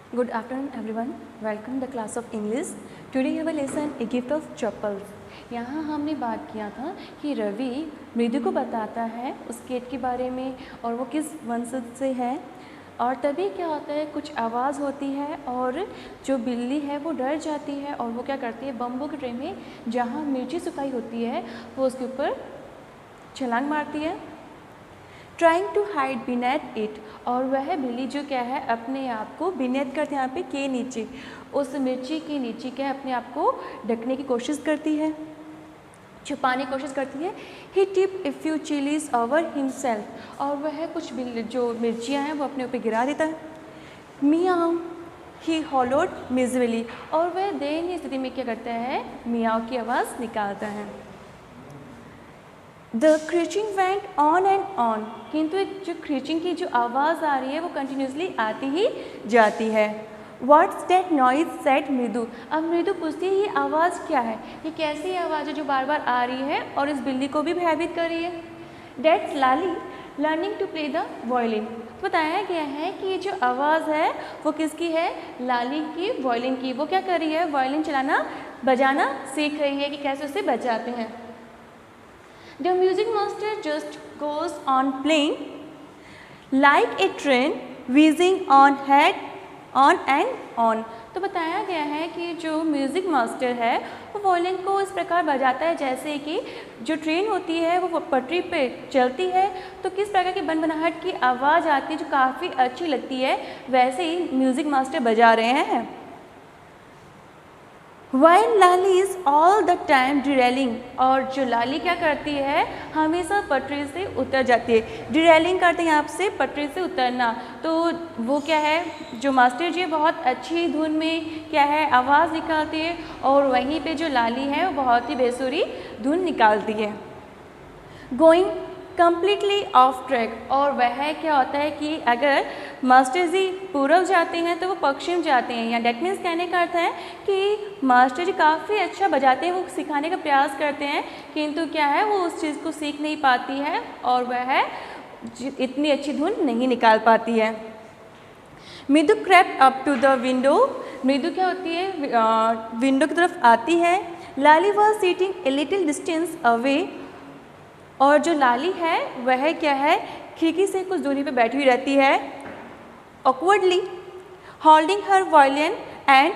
Good afternoon everyone. Welcome to the class of English. Today we have a lesson A Gift of Chapels. यहाँ हमने बात किया था कि रवि मृदु को बताता है उस केट के बारे में और वो किस वंशज से है। और तभी क्या होता है, कुछ आवाज़ होती है और जो बिल्ली है वो डर जाती है और वो क्या करती है, बम्बू के ट्रे में जहाँ मिर्ची सुखाई होती है वो उसके ऊपर छलांग मारती है। Trying to hide beneath it, और वह बिल्ली जो क्या है अपने आप को बीनेथ करते हैं यहाँ पे के नीचे, उस मिर्ची के नीचे क्या है अपने आप को ढकने की कोशिश करती है, छुपाने की कोशिश करती है। He tip a few chillies over himself, और वह कुछ जो मिर्चियाँ हैं वो अपने ऊपर गिरा देता है। मियाओ ही हॉलोड मिजरली, और वह दयनीय स्थिति में क्या करता है, मियाओ की आवाज़ निकालता है। The screeching went on and on, किंतु एक जो क्रीचिंग की जो आवाज़ आ रही है वो कंटिन्यूसली आती ही जाती है। व्हाट्स दैट नॉइज सेड मृदु, अब मृदु पूछती है ये आवाज़ क्या है, ये कैसी आवाज़ है जो बार बार आ रही है और इस बिल्ली को भी भयभीत कर रही है। That's Lali learning to play the violin, बताया गया है कि ये जो आवाज़ है वो किसकी है, लाली की, वायलिन की। वो क्या कर रही है, वायलिन चलाना बजाना सीख रही है कि कैसे उसे बजाते हैं। The music master just goes on playing like a train whizzing on and on. तो बताया गया है कि जो म्यूज़िक मास्टर है वो वायलिन को इस प्रकार बजाता है जैसे कि जो ट्रेन होती है वो पटरी पे चलती है तो किस प्रकार की बनबनाहट की आवाज़ आती है जो काफ़ी अच्छी लगती है, वैसे ही म्यूज़िक मास्टर बजा रहे हैं। While Lali is all the time derailing, और जो लाली क्या करती है हमेशा पटरी से उतर जाती है। डिरेलिंग करते हैं आपसे पटरी से उतरना, तो वो क्या है, जो मास्टर जी बहुत अच्छी धुन में क्या है आवाज़ निकालती है और वहीं पे जो लाली है वो बहुत ही बेसुरी धुन निकालती है। गोइंग कम्प्लीटली ऑफ ट्रैक, और वह क्या होता है कि अगर मास्टर जी पूर्व जाते हैं तो वो पश्चिम जाते हैं, या डेट मीन्स कहने का अर्थ है कि मास्टर जी काफ़ी अच्छा बजाते हैं, वो सिखाने का प्रयास करते हैं किंतु क्या है वो उस चीज़ को सीख नहीं पाती है और वह इतनी अच्छी धुन नहीं निकाल पाती है। Mridu crept up to the window, Mridu क्या होती है विंडो की तरफ आती है। Lali was sitting a little distance away, और जो लाली है वह क्या है खिड़की से कुछ दूरी पर बैठी हुई रहती है। Awkwardly holding her violin and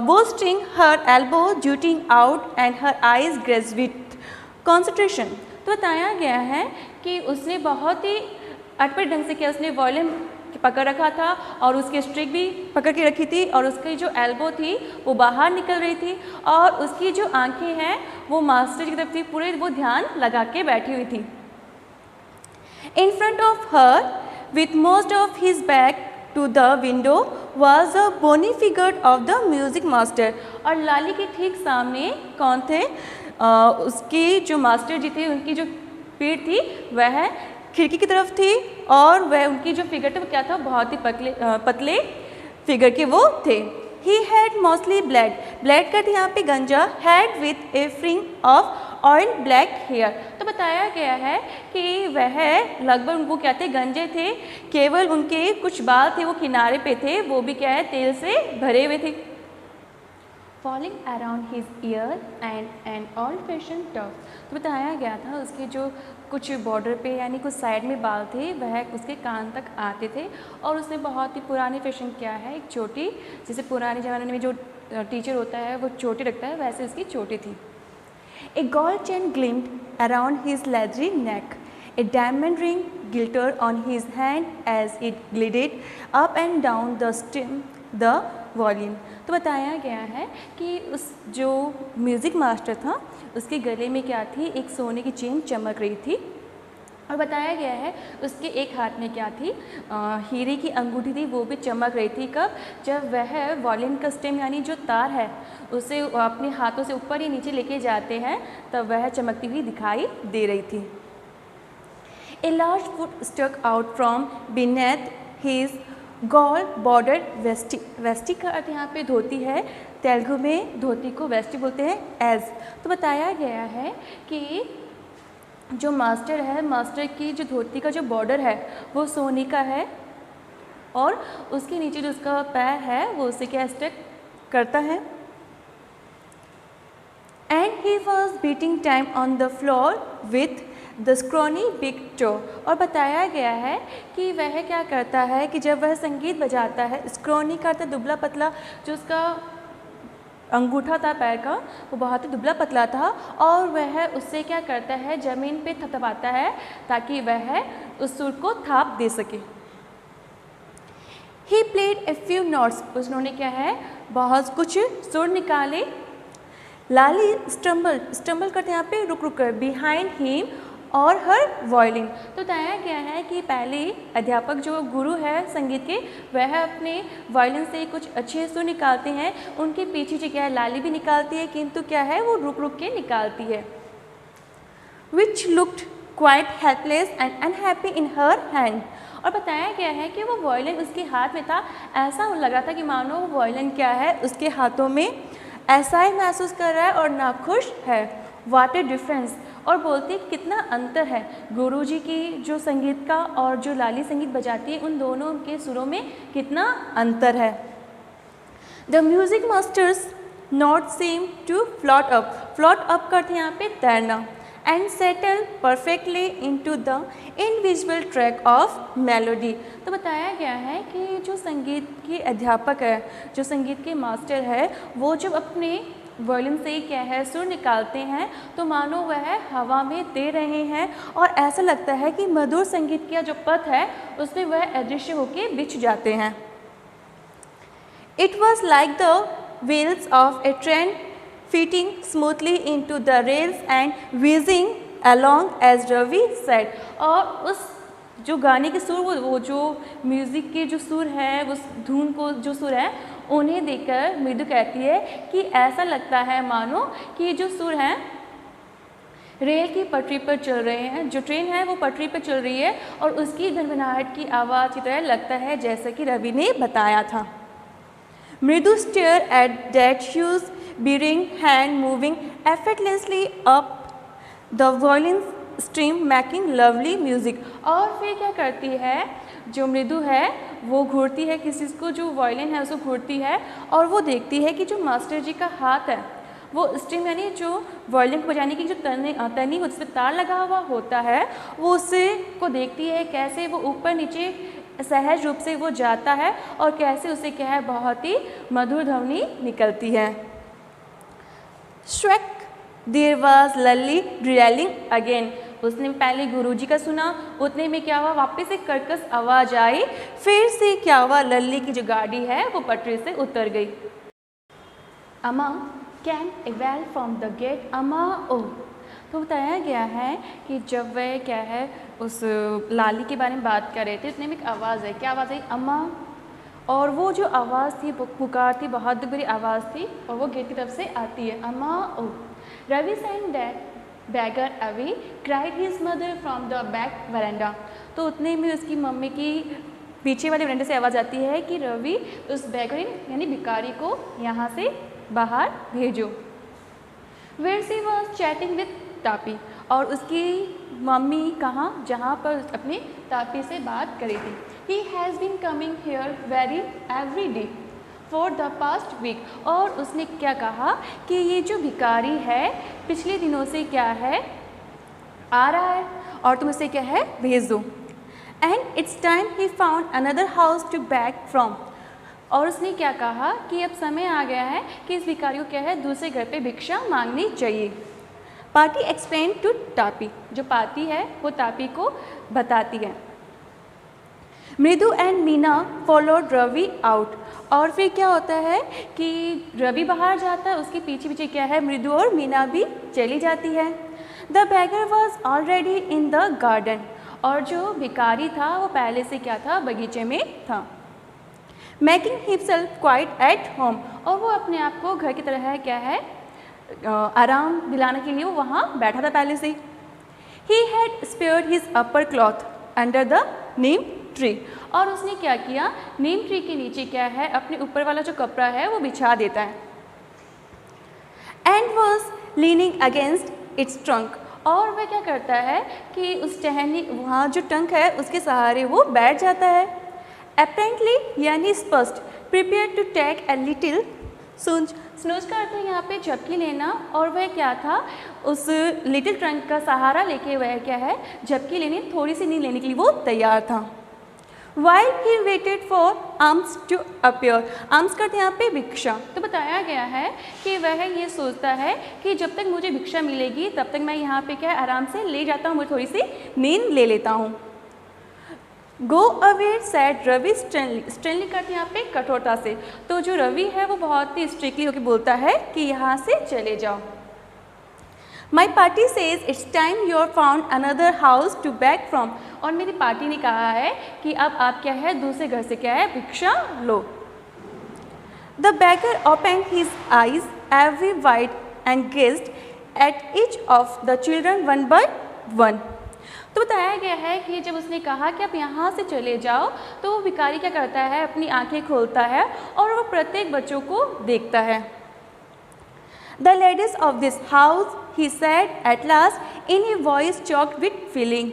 boasting her elbow jutting out and her eyes glazed with concentration, तो बताया गया है कि उसने बहुत ही अटपट ढंग से किया, उसने वायलिन पकड़ रखा था और उसकी स्ट्रिक भी पकड़ के रखी थी और उसकी जो एल्बो थी वो बाहर निकल रही थी और उसकी जो आंखें हैं वो मास्टर की तरफ थी, पूरे वो ध्यान लगा के बैठी हुई थी। In front of her with most of his back to the window was the bony figure of the music master, और लाली के ठीक सामने कौन थे, उसकी जो मास्टर जी थे उनकी जो पीठ थी वह खिड़की की तरफ थी और वह उनकी जो फिगर थे वो क्या था, बहुत ही पतले फिगर के वो थे। He had mostly bald, bald का यहाँ पे गंजा, had with a fringe of oil black hair, तो बताया गया है कि वह लगभग उनको क्या थे, गंजे थे, केवल उनके कुछ बाल थे वो किनारे पे थे, वो भी क्या है तेल से भरे हुए थे। Falling around his year and an old fashion tough, तो बताया गया था उसके जो कुछ बॉर्डर पे यानी कुछ साइड में बाल थे वह उसके कान तक आते थे और उसने बहुत ही पुरानी फैशन किया है, एक चोटी, जैसे पुराने ज़माने में जो टीचर होता है वो चोटी रखता है वैसे उसकी चोटी थी। A gold chain gleamed around his leathery neck, a diamond ring glitter on his hand as it glided up and down the stem the violin, तो बताया गया है कि उस जो म्यूज़िक मास्टर था उसके गले में क्या थी, एक सोने की चेन चमक रही थी और बताया गया है उसके एक हाथ में क्या थी, हीरे की अंगूठी थी, वो भी चमक रही थी। कब, जब वह वॉलिन का स्टेम यानी जो तार है उसे अपने हाथों से ऊपर या नीचे लेके जाते हैं तब वह चमकती हुई दिखाई दे रही थी। A large foot stuck out from beneath his gold border veshti, veshti का अर्थ यहाँ पे धोती है, तेलुगु में धोती को वेस्टी बोलते हैं एज। तो बताया गया है कि जो मास्टर है, मास्टर की जो धोती का जो बॉर्डर है वो सोने का है और उसके नीचे जो उसका पैर है वो उसे क्या स्टक करता है। And he was beating time on the floor with the scrawny big toe. और बताया गया है कि वह क्या करता है कि जब वह संगीत बजाता है, स्क्रॉनी का अर्थ दुबला पतला, जो उसका अंगूठा था पैर का वो बहुत ही दुबला पतला था, और वह उससे क्या करता है ज़मीन पे थपथपाता है ताकि वह उस सुर को थाप दे सके। He played a few notes, उन्होंने क्या है बहुत कुछ सुर निकाले। लाली स्टम्बल करते यहाँ पे रुक कर बिहाइंड हिम और हर वॉयलिन। तो बताया गया है कि पहले अध्यापक जो गुरु है संगीत के, वह अपने वॉयलिन से कुछ अच्छे सुर निकालते हैं, उनके पीछे जो क्या है लाली भी निकालती है, किंतु क्या है वो रुक रुक के निकालती है। Which looked quite helpless and unhappy in her hand. और बताया गया है कि वो वॉयलिन उसके हाथ में था, ऐसा लगा था कि मानो वो वॉयलिन क्या है उसके हाथों में ऐसा ही महसूस कर रहा है और नाखुश है। What A difference. और बोलती है कितना अंतर है गुरुजी की जो संगीत का और जो लाली संगीत बजाती है, उन दोनों के सुरों में कितना अंतर है। The music masters not same to float up. Float up करते हैं यहाँ पे तैरना। And settle perfectly into the invisible track of melody. तो बताया गया है कि जो संगीत के अध्यापक है, जो संगीत के मास्टर है, वो जब अपने वॉल्यूम से क्या है सुर निकालते हैं तो मानो वह हवा में दे रहे हैं, और ऐसा लगता है कि मधुर संगीत का जो पथ है उसमें वह अदृश्य होकर बिछ जाते हैं। It was like the wheels of A train fitting smoothly into the rails and whizzing along as Ravi said। और उस जो गाने के सुर वो जो म्यूज़िक के जो सुर है, वो धुन को जो सुर है, उन्हें देखकर मृदु कहती है कि ऐसा लगता है मानो कि जो सुर हैं रेल की पटरी पर चल रहे हैं, जो ट्रेन है वो पटरी पर चल रही है और उसकी धनभनाहट की आवाज़ की तरह लगता है जैसा कि रवि ने बताया था। मृदु stare at that huge bearing hand moving effortlessly up the violin stream making lovely music। और फिर क्या करती है जो मृदु है वो घूरती है किसी को, जो वायलिन है उसको घूरती है और वो देखती है कि जो मास्टर जी का हाथ है वो स्ट्रिंग यानी जो वायलिन को बजाने की जो तनी उस पर तार लगा हुआ होता है, वो उसे को देखती है कैसे वो ऊपर नीचे सहज रूप से वो जाता है और कैसे उसे क्या है बहुत ही मधुर ध्वनि निकलती है। श्वेक देयर वाज लल्ली ड्रियलिंग अगेन। उसने पहले गुरुजी का सुना, उतने में क्या हुआ वापस एक कर्कश आवाज़ आई, फिर से क्या हुआ लल्ली की जो गाड़ी है वो पटरी से उतर गई। Amma came a wail from the gate Amma ओ। तो बताया गया है कि जब वह क्या है उस लाली के बारे में बात कर रहे थे, उतने में एक आवाज़ है, क्या आवाज़ आई अमा। और वो जो आवाज़ थी पुकार थी, बहुत बड़ी आवाज़ थी और वो गेट की तरफ से आती है अमा ओ। Ravi send that beggar away cried his mother from the back veranda. तो उतने में उसकी मम्मी की पीछे वाले वरांडे से आवाज़ आती है कि रवि उस बैगर यानी भिखारी को यहाँ से बाहर भेजो। Where she was chatting with Tapi. और उसकी मम्मी कहाँ, जहाँ पर अपनी तापी से बात करी थी। He has been coming here every day for the past week। और उसने क्या कहा कि ये जो भिखारी है पिछले दिनों से क्या है आ रहा है और तुम उसे क्या है भेज दो। And it's time he found another house to beg from। और उसने क्या कहा कि अब समय आ गया है कि इस भिखारी को क्या है दूसरे घर पे भिक्षा मांगनी चाहिए। Parti explain to Tapi. जो पार्टी है वो तापी को बताती है। Mridu and Meena followed Ravi out. और फिर क्या होता है कि रवि बाहर जाता है, उसके पीछे पीछे क्या है मृदु और मीना भी चली जाती है। The bagger was already in the garden. और जो भिखारी था वो पहले से क्या था बगीचे में था। Making himself quite at home. और वो अपने आप को घर की तरह है क्या है आराम दिलाने के लिए वो वहाँ बैठा था पहले से। He had spared his upper cloth under the Neem tree. और उसने क्या किया नीम ट्री के नीचे क्या है अपने ऊपर वाला जो कपड़ा है वो बिछा देता है। And was leaning against it's trunk. और वह क्या करता है कि उस टहनी वहाँ जो टंक है उसके सहारे वो बैठ जाता है। अपेरेंटली यानी स्पष्ट, prepare to take a little snooze, snooze का अर्थ है यहाँ पे झपकी लेना, और वह क्या था, उस लिटिल ट्रंक का सहारा लेके वह क्या है, झपकी लेने, थोड़ी सी नींद लेने के लिए वो तैयार था। While he waited for alms to appear, alms करते यहाँ पे भिक्षा, तो बताया गया है कि वह ये सोचता है कि जब तक मुझे भिक्षा मिलेगी तब तक मैं यहाँ पे क्या है, आराम से ले जाता हूँ, मुझे थोड़ी सी नींद ले लेता हूँ। Go away said Ravi Stanley, Stanley करते यहाँ पे कठोरता से, तो जो रवि है वो बहुत ही स्ट्रिक्टली होकर बोलता है कि यहाँ से चले जाओ। My party says it's time you found another house to beg from, और मेरी पार्टी ने कहा है कि अब आप क्या है, दूसरे घर से क्या है, भिक्षा लो। The beggar opened his eyes every wide and gazed at each of the children one by one, तो बताया गया है कि जब उसने कहा कि आप यहाँ से चले जाओ, तो वो भिखारी क्या करता है, अपनी आंखें खोलता है और वो प्रत्येक बच्चों को देखता है। The ladies of this house, he said at last in a voice choked with feeling,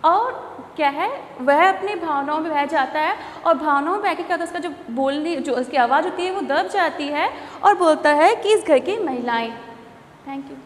और क्या है, वह अपनी भावनाओं में बह जाता है, और भावनाओं में बह के क्या होता है, उसका जो बोलने, जो उसकी आवाज़ होती है वो दब जाती है, और बोलता है कि इस घर की महिलाएं। Thank you.